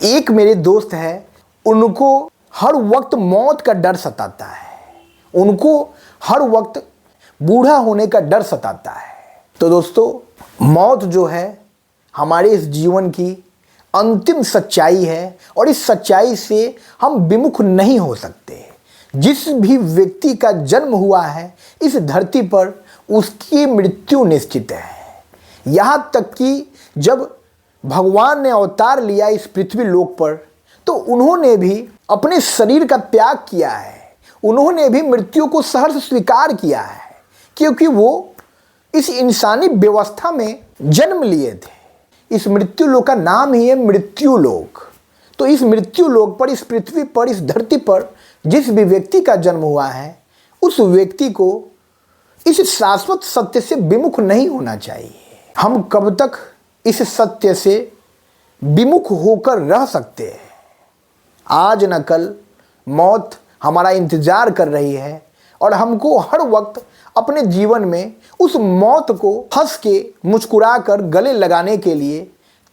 एक मेरे दोस्त है, उनको हर वक्त मौत का डर सताता है, उनको हर वक्त बूढ़ा होने का डर सताता है। तो दोस्तों, मौत जो है हमारे इस जीवन की अंतिम सच्चाई है और इस सच्चाई से हम विमुख नहीं हो सकते। जिस भी व्यक्ति का जन्म हुआ है इस धरती पर उसकी मृत्यु निश्चित है। यहाँ तक कि जब भगवान ने अवतार लिया इस पृथ्वी लोक पर तो उन्होंने भी अपने शरीर का त्याग किया है, उन्होंने भी मृत्यु को सहर्ष स्वीकार किया है, क्योंकि वो इस इंसानी व्यवस्था में जन्म लिए थे। इस मृत्यु लोक का नाम ही है मृत्यु लोक। तो इस मृत्यु लोक पर, इस पृथ्वी पर, इस धरती पर जिस भी व्यक्ति का जन्म हुआ है उस व्यक्ति को इस शाश्वत सत्य से विमुख नहीं होना चाहिए। हम कब तक इस सत्य से विमुख होकर रह सकते हैं? आज न कल मौत हमारा इंतजार कर रही है और हमको हर वक्त अपने जीवन में उस मौत को हंस के मुस्कुरा कर गले लगाने के लिए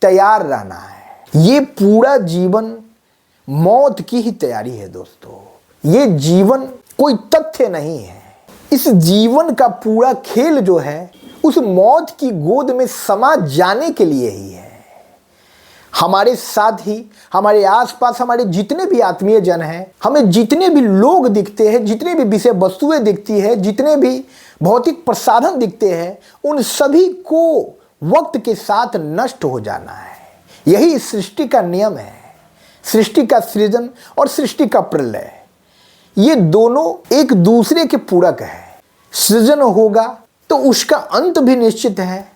तैयार रहना है। ये पूरा जीवन मौत की ही तैयारी है दोस्तों। ये जीवन कोई तथ्य नहीं है। इस जीवन का पूरा खेल जो है उस मौत की गोद में समा जाने के लिए ही है। हमारे साथ ही, हमारे आसपास हमारे जितने भी आत्मीय जन हैं, हमें जितने भी लोग दिखते हैं, जितने भी विषय वस्तुएं दिखती है, जितने भी भौतिक प्रसाधन दिखते हैं, उन सभी को वक्त के साथ नष्ट हो जाना है। यही इस सृष्टि का नियम है। सृष्टि का सृजन और सृष्टि का प्रलय, ये दोनों एक दूसरे के पूरक है। सृजन होगा तो उसका अंत भी निश्चित है,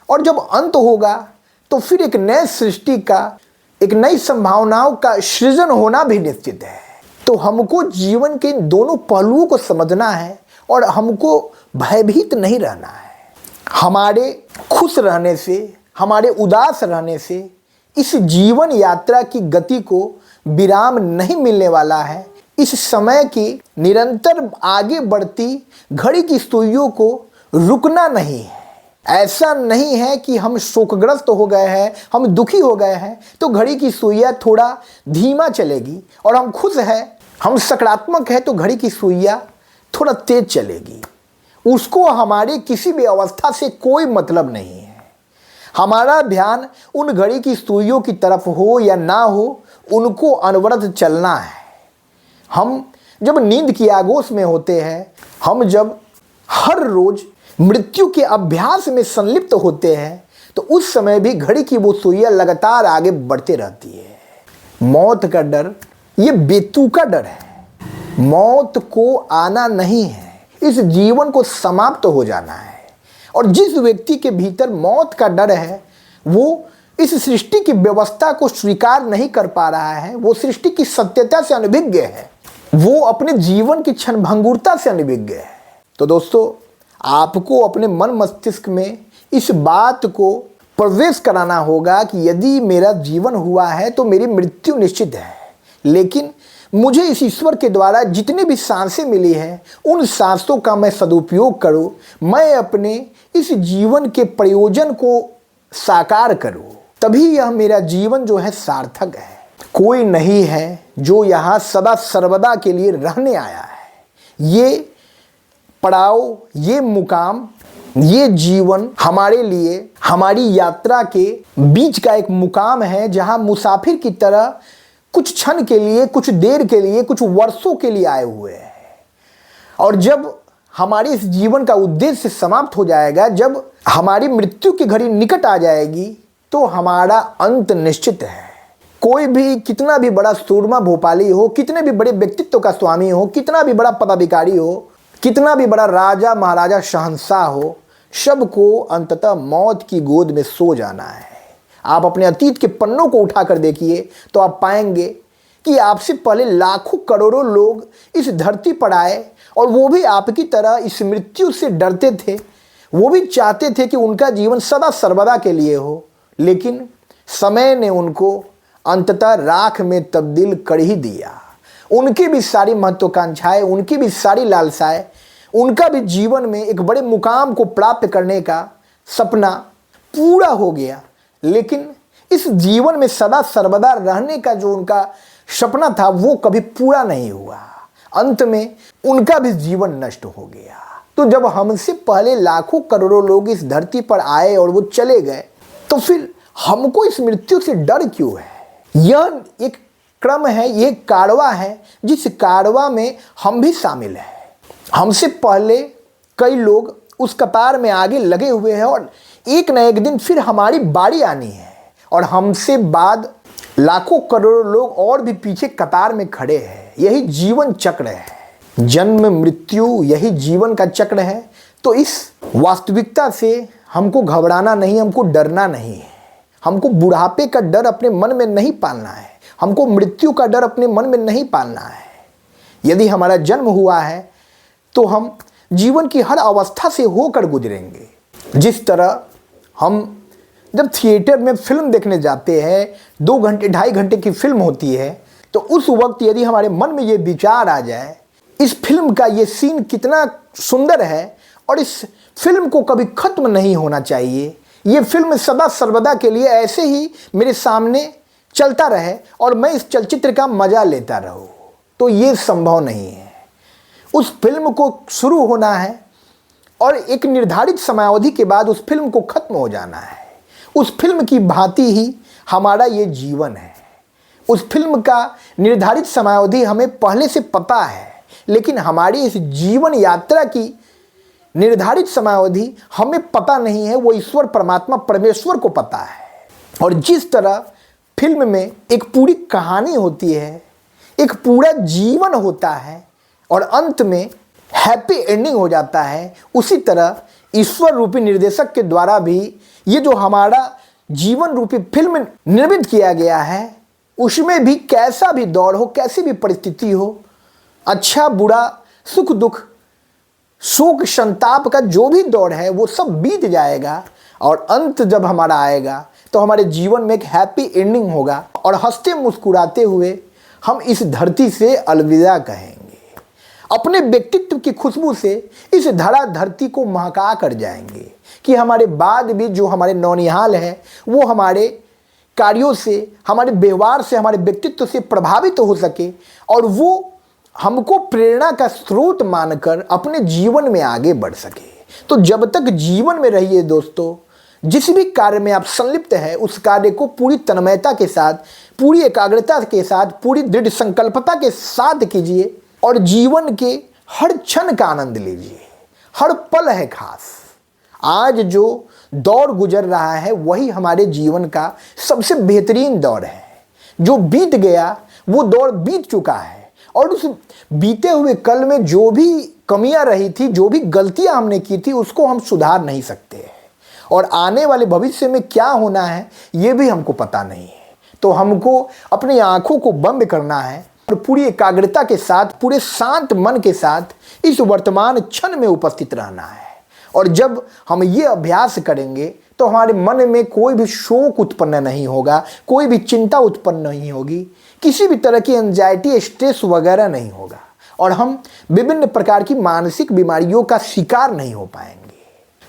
और जब अंत होगा तो फिर एक नए सृष्टि का, एक नई संभावनाओं का सृजन होना भी निश्चित है। तो हमको जीवन के इन दोनों पहलुओं को समझना है और हमको भयभीत नहीं रहना है। हमारे खुश रहने से, हमारे उदास रहने से इस जीवन यात्रा की गति को विराम नहीं मिलने वाला है। इस समय की निरंतर आगे बढ़ती घड़ी की सुइयों को रुकना नहीं है। ऐसा नहीं है कि हम शोकग्रस्त हो गए हैं, हम दुखी हो गए हैं तो घड़ी की सुइयां थोड़ा धीमा चलेगी, और हम खुश हैं, हम सकारात्मक हैं तो घड़ी की सुइयां थोड़ा तेज चलेगी। उसको हमारे किसी भी अवस्था से कोई मतलब नहीं है। हमारा ध्यान उन घड़ी की सुइयों की तरफ हो या ना हो, उनको अनवरत चलना है। हम जब नींद की आगोश में होते हैं, हम जब हर रोज मृत्यु के अभ्यास में संलिप्त होते हैं, तो उस समय भी घड़ी की वो सुइयां लगातार आगे बढ़ते रहती है। मौत का डर ये बेतुका डर है। मौत को आना नहीं है, इस जीवन को समाप्त हो जाना है। और जिस व्यक्ति के भीतर मौत का डर है वो इस सृष्टि की व्यवस्था को स्वीकार नहीं कर पा रहा है, वो सृष्टि की सत्यता से अनभिज्ञ है, वो अपने जीवन की क्षणभंगुरता से अनभिज्ञ है। तो दोस्तों, आपको अपने मन मस्तिष्क में इस बात को प्रवेश कराना होगा कि यदि मेरा जीवन हुआ है तो मेरी मृत्यु निश्चित है, लेकिन मुझे इस ईश्वर के द्वारा जितनी भी सांसें मिली हैं उन सांसों का मैं सदुपयोग करूं, मैं अपने इस जीवन के प्रयोजन को साकार करूं, तभी यह मेरा जीवन जो है सार्थक है। कोई नहीं है जो यहाँ सदा सर्वदा के लिए रहने आया है। ये पड़ाव, ये मुकाम, ये जीवन हमारे लिए, हमारी यात्रा के बीच का एक मुकाम है, जहाँ मुसाफिर की तरह कुछ क्षण के लिए, कुछ देर के लिए, कुछ वर्षों के लिए आए हुए हैं। और जब हमारे इस जीवन का उद्देश्य समाप्त हो जाएगा, जब हमारी मृत्यु की घड़ी निकट आ जाएगी, तो हमारा अंत निश्चित है। कोई भी कितना भी बड़ा सूरमा भोपाली हो, कितने भी बड़े व्यक्तित्व का स्वामी हो, कितना भी बड़ा पदाधिकारी हो, कितना भी बड़ा राजा महाराजा शहंशाह हो, सबको अंततः मौत की गोद में सो जाना है। आप अपने अतीत के पन्नों को उठाकर देखिए तो आप पाएंगे कि आपसे पहले लाखों करोड़ों लोग इस धरती पर आए, और वो भी आपकी तरह इस मृत्यु से डरते थे। वो भी चाहते थे कि उनका जीवन सदा सर्वदा के लिए हो, लेकिन समय ने उनको अंततः राख में तब्दील कर ही दिया। उनकी भी सारी महत्वाकांक्षाएं, उनकी भी सारी लालसाएं, उनका भी जीवन में एक बड़े मुकाम को प्राप्त करने का सपना पूरा हो गया, लेकिन इस जीवन में सदा सर्वदा रहने का जो उनका सपना था वो कभी पूरा नहीं हुआ। अंत में उनका भी जीवन नष्ट हो गया। तो जब हमसे पहले लाखों करोड़ों लोग इस धरती पर आए और वो चले गए, तो फिर हमको इस मृत्यु से डर क्यों है? यह एक क्रम है, ये कारवा है जिस कारवा में हम भी शामिल हैं। हमसे पहले कई लोग उस कतार में आगे लगे हुए हैं और एक न एक दिन फिर हमारी बारी आनी है और हमसे बाद लाखों करोड़ों लोग और भी पीछे कतार में खड़े हैं। यही जीवन चक्र है, जन्म मृत्यु, यही जीवन का चक्र है। तो इस वास्तविकता से हमको घबराना नहीं, हमको डरना नहीं है। हमको बुढ़ापे का डर अपने मन में नहीं पालना है, हमको मृत्यु का डर अपने मन में नहीं पालना है। यदि हमारा जन्म हुआ है तो हम जीवन की हर अवस्था से होकर गुजरेंगे। जिस तरह हम जब थिएटर में फिल्म देखने जाते हैं, 2 घंटे 2.5 घंटे की फिल्म होती है, तो उस वक्त यदि हमारे मन में ये विचार आ जाए, इस फिल्म का ये सीन कितना सुंदर है और इस फिल्म को कभी खत्म नहीं होना चाहिए, ये फिल्म सदा सर्वदा के लिए ऐसे ही मेरे सामने चलता रहे और मैं इस चलचित्र का मजा लेता रहूं, तो ये संभव नहीं है। उस फिल्म को शुरू होना है और एक निर्धारित समयावधि के बाद उस फिल्म को खत्म हो जाना है। उस फिल्म की भांति ही हमारा ये जीवन है। उस फिल्म का निर्धारित समयावधि हमें पहले से पता है, लेकिन हमारी इस जीवन यात्रा की निर्धारित समयावधि हमें पता नहीं है, वो ईश्वर परमात्मा परमेश्वर को पता है। और जिस तरह फिल्म में एक पूरी कहानी होती है, एक पूरा जीवन होता है और अंत में हैप्पी एंडिंग हो जाता है, उसी तरह ईश्वर रूपी निर्देशक के द्वारा भी ये जो हमारा जीवन रूपी फिल्म निर्मित किया गया है, उसमें भी कैसा भी दौर हो, कैसी भी परिस्थिति हो, अच्छा बुरा, सुख दुख, शोक संताप का जो भी दौर है वो सब बीत जाएगा और अंत जब हमारा आएगा तो हमारे जीवन में एक हैप्पी एंडिंग होगा और हंसते मुस्कुराते हुए हम इस धरती से अलविदा कहेंगे। अपने व्यक्तित्व की खुशबू से इस धरा धरती को महका कर जाएंगे कि हमारे बाद भी जो हमारे नौनिहाल हैं वो हमारे कार्यों से, हमारे व्यवहार से, हमारे व्यक्तित्व से प्रभावित हो सके और वो हमको प्रेरणा का स्रोत मानकर अपने जीवन में आगे बढ़ सके। तो जब तक जीवन में रहिए दोस्तों, जिस भी कार्य में आप संलिप्त हैं उस कार्य को पूरी तन्मयता के साथ, पूरी एकाग्रता के साथ, पूरी दृढ़ संकल्पता के साथ कीजिए और जीवन के हर क्षण का आनंद लीजिए। हर पल है खास। आज जो दौर गुजर रहा है वही हमारे जीवन का सबसे बेहतरीन दौर है। जो बीत गया वो दौर बीत चुका है और उस बीते हुए कल में जो भी कमियां रही थी, जो भी गलतियां हमने की थी, उसको हम सुधार नहीं सकते हैं और आने वाले भविष्य में क्या होना है ये भी हमको पता नहीं है। तो हमको अपनी आंखों को बंद करना है और पूरी एकाग्रता के साथ, पूरे शांत मन के साथ इस वर्तमान क्षण में उपस्थित रहना है। और जब हम ये अभ्यास करेंगे तो हमारे मन में कोई भी शोक उत्पन्न नहीं होगा, कोई भी चिंता उत्पन्न नहीं होगी, किसी भी तरह की एंजाइटी, स्ट्रेस वगैरह नहीं होगा और हम विभिन्न प्रकार की मानसिक बीमारियों का शिकार नहीं हो पाएंगे।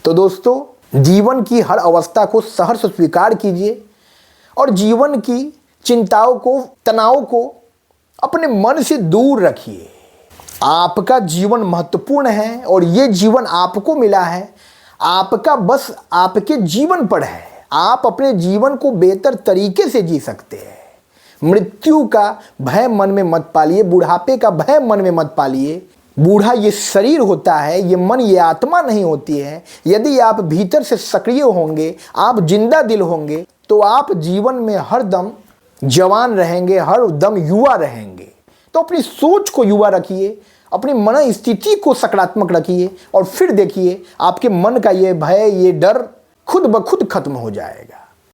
तो दोस्तों, जीवन की हर अवस्था को सहर्ष स्वीकार कीजिए और जीवन की चिंताओं को, तनाव को अपने मन से दूर रखिए। आपका जीवन महत्वपूर्ण है और ये जीवन आपको मिला है, आपका बस आपके जीवन पर है। आप अपने जीवन को बेहतर तरीके से जी सकते हैं। मृत्यु का भय मन में मत पालिए, बुढ़ापे का भय मन में मत पालिए। बूढ़ा ये शरीर होता है, ये मन, ये आत्मा नहीं होती है। यदि आप भीतर से सक्रिय होंगे, आप जिंदा दिल होंगे, तो आप जीवन में हर दम जवान रहेंगे, हर दम युवा रहेंगे। तो अपनी सोच को युवा रखिए, अपनी मन स्थिति को सकारात्मक रखिए और फिर देखिए आपके मन का ये भय, ये डर खुद ब खुद खत्म हो जाएगा।